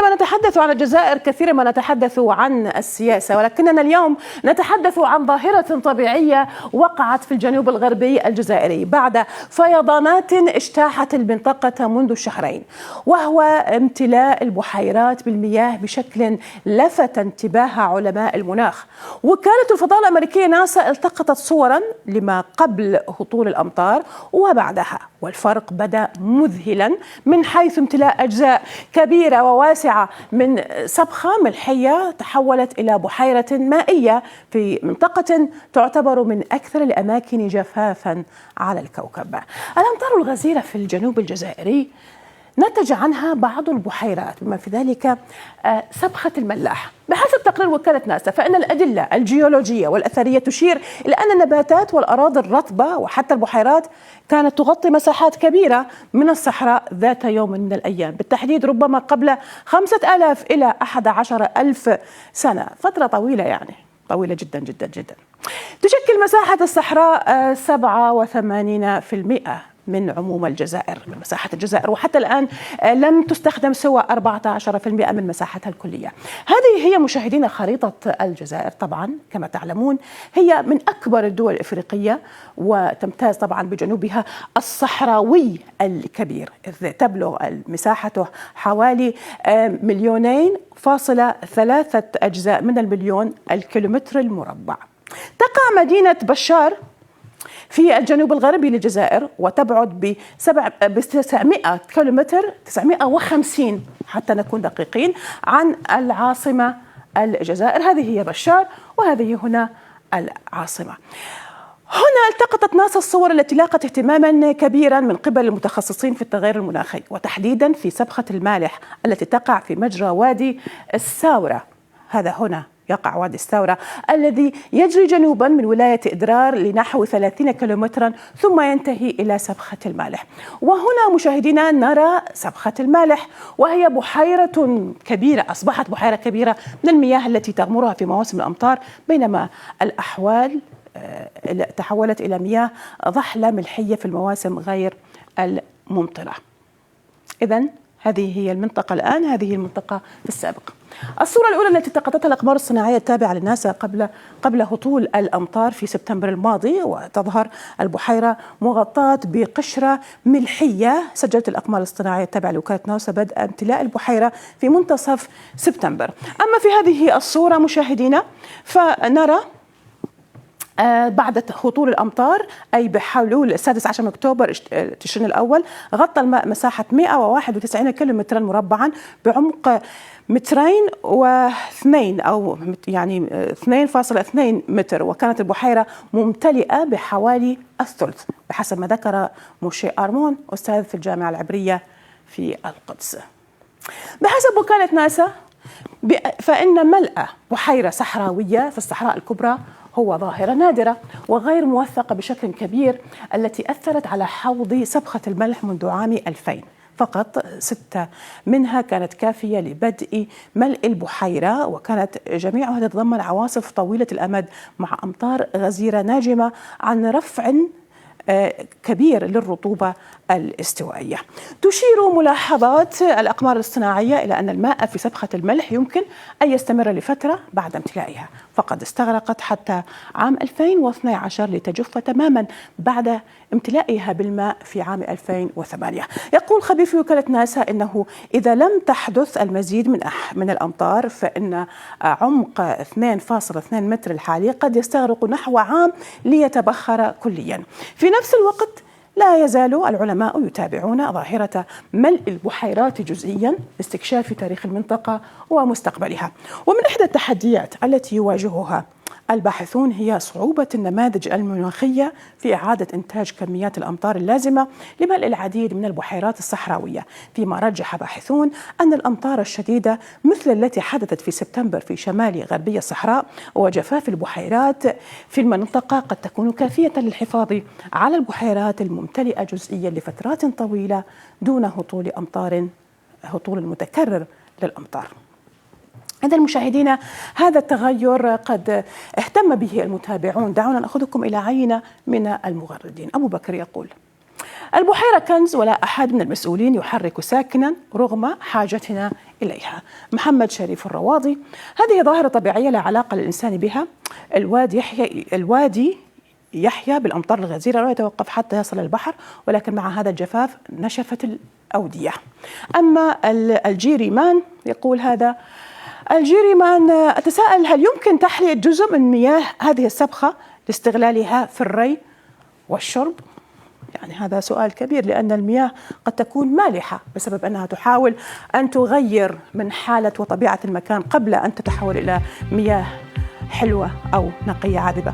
عندما نتحدث عن الجزائر كثيرا ما نتحدث عن السياسة، ولكننا اليوم نتحدث عن ظاهرة طبيعية وقعت في الجنوب الغربي الجزائري بعد فيضانات اجتاحت المنطقة منذ شهرين، وهو امتلاء البحيرات بالمياه بشكل لفت انتباه علماء المناخ. وكالة الفضاء الأمريكية ناسا التقطت صورا لما قبل هطول الأمطار وبعدها، والفرق بدأ مذهلا من حيث امتلاء أجزاء كبيرة وواسعة من سبخة ملحية تحولت إلى بحيرة مائية في منطقة تعتبر من أكثر الأماكن جفافا على الكوكب. الأمطار الغزيرة في الجنوب الجزائري نتج عنها بعض البحيرات بما في ذلك سبخة الملاح. بحسب تقرير وكالة ناسا فإن الأدلة الجيولوجية والأثرية تشير إلى أن النباتات والأراضي الرطبة وحتى البحيرات كانت تغطي مساحات كبيرة من الصحراء ذات يوم من الأيام، بالتحديد ربما قبل 5000 إلى 11000 سنة، فترة طويلة يعني طويلة جدا جدا جدا. تشكل مساحة الصحراء 87% من عموم الجزائر، من مساحة الجزائر، وحتى الآن لم تستخدم سوى 14% من مساحتها الكلية. هذه هي مشاهدينا خريطة الجزائر. طبعا كما تعلمون هي من أكبر الدول الإفريقية، وتمتاز طبعا بجنوبها الصحراوي الكبير، إذ تبلغ مساحته حوالي 2.3 أجزاء من المليون الكيلومتر المربع. تقع مدينة بشار في الجنوب الغربي للجزائر وتبعد ب 900 كيلومتر، 950 حتى نكون دقيقين، عن العاصمة الجزائر. هذه هي بشار وهذه هنا العاصمة. هنا التقطت ناسا الصور التي لاقت اهتماما كبيرا من قبل المتخصصين في التغير المناخي، وتحديدا في سبخة المالح التي تقع في مجرى وادي الساورة. هذا هنا يقع وادي الساورة الذي يجري جنوبا من ولاية إدرار لنحو 30 كيلومترا ثم ينتهي إلى سبخة المالح. وهنا مشاهدينا نرى سبخة المالح، وهي بحيرة كبيرة، أصبحت بحيرة كبيرة من المياه التي تغمرها في مواسم الأمطار، بينما الأحوال تحولت إلى مياه ضحلة ملحية في المواسم غير الممطرة. إذن هذه هي المنطقة الآن، هذه المنطقة في السابق. الصورة الأولى التي التقطتها الأقمار الصناعية التابعة لناسا قبل هطول الأمطار في سبتمبر الماضي، وتظهر البحيرة مغطاة بقشرة ملحية. سجلت الأقمار الصناعية التابعة لوكالة ناسا بدء امتلاء البحيرة في منتصف سبتمبر. أما في هذه الصورة مشاهدينا فنرى بعد هطول الأمطار أي بحلول 16 من أكتوبر تشرين الأول غطى الماء مساحة 191 كيلومترا مربعا بعمق 202 أو يعني 2.2 متر، وكانت البحيرة ممتلئة بحوالي الثلث بحسب ما ذكر موشي أرمون أستاذ في الجامعة العبرية في القدس. بحسب وكالة ناسا فإن ملء بحيرة صحراوية في الصحراء الكبرى هو ظاهرة نادرة وغير موثقة بشكل كبير، التي أثرت على حوض سبخة الملح منذ عام 2000. فقط 6 منها كانت كافية لبدء ملء البحيرة، وكانت جميعها تتضمن عواصف طويلة الأمد مع أمطار غزيرة ناجمة عن رفع كبير للرطوبة الاستوائية. تشير ملاحظات الأقمار الصناعية إلى أن الماء في سبخة الملح يمكن أن يستمر لفترة بعد امتلائها، فقد استغرقت حتى عام 2012 لتجف تماما بعد امتلائها بالماء في عام 2008. يقول خبير في وكالة ناسا إنه إذا لم تحدث المزيد من الأمطار فإن عمق 2.2 متر الحالي قد يستغرق نحو عام ليتبخر كليا. في نفس الوقت لا يزال العلماء يتابعون ظاهرة ملء البحيرات جزئيا لاستكشاف تاريخ المنطقة ومستقبلها. ومن إحدى التحديات التي يواجهها الباحثون هي صعوبة النماذج المناخية في إعادة إنتاج كميات الأمطار اللازمة لملء العديد من البحيرات الصحراوية، فيما رجح باحثون أن الأمطار الشديدة مثل التي حدثت في سبتمبر في شمال غربي الصحراء وجفاف البحيرات في المنطقة قد تكون كافية للحفاظ على البحيرات الممتلئة جزئيا لفترات طويلة دون هطول متكرر للأمطار. إذا مشاهدينا هذا التغير قد اهتم به المتابعون. دعونا نأخذكم إلى عينة من المغردين. أبو بكر يقول: البحيرة كنز ولا أحد من المسؤولين يحرك ساكنا رغم حاجتنا إليها. محمد شريف الرواضي: هذه ظاهرة طبيعية لا علاقة للإنسان بها. الوادي يحيا بالأمطار الغزيرة ولا يتوقف حتى يصل البحر، ولكن مع هذا الجفاف نشفت الأودية. أما الجيري مان يقول هذا الجيري مان: أتساءل هل يمكن تحلية جزء من مياه هذه السبخة لاستغلالها في الري والشرب؟ يعني هذا سؤال كبير، لأن المياه قد تكون مالحة بسبب أنها تحاول أن تغير من حالة وطبيعة المكان قبل أن تتحول إلى مياه حلوة أو نقية عذبة.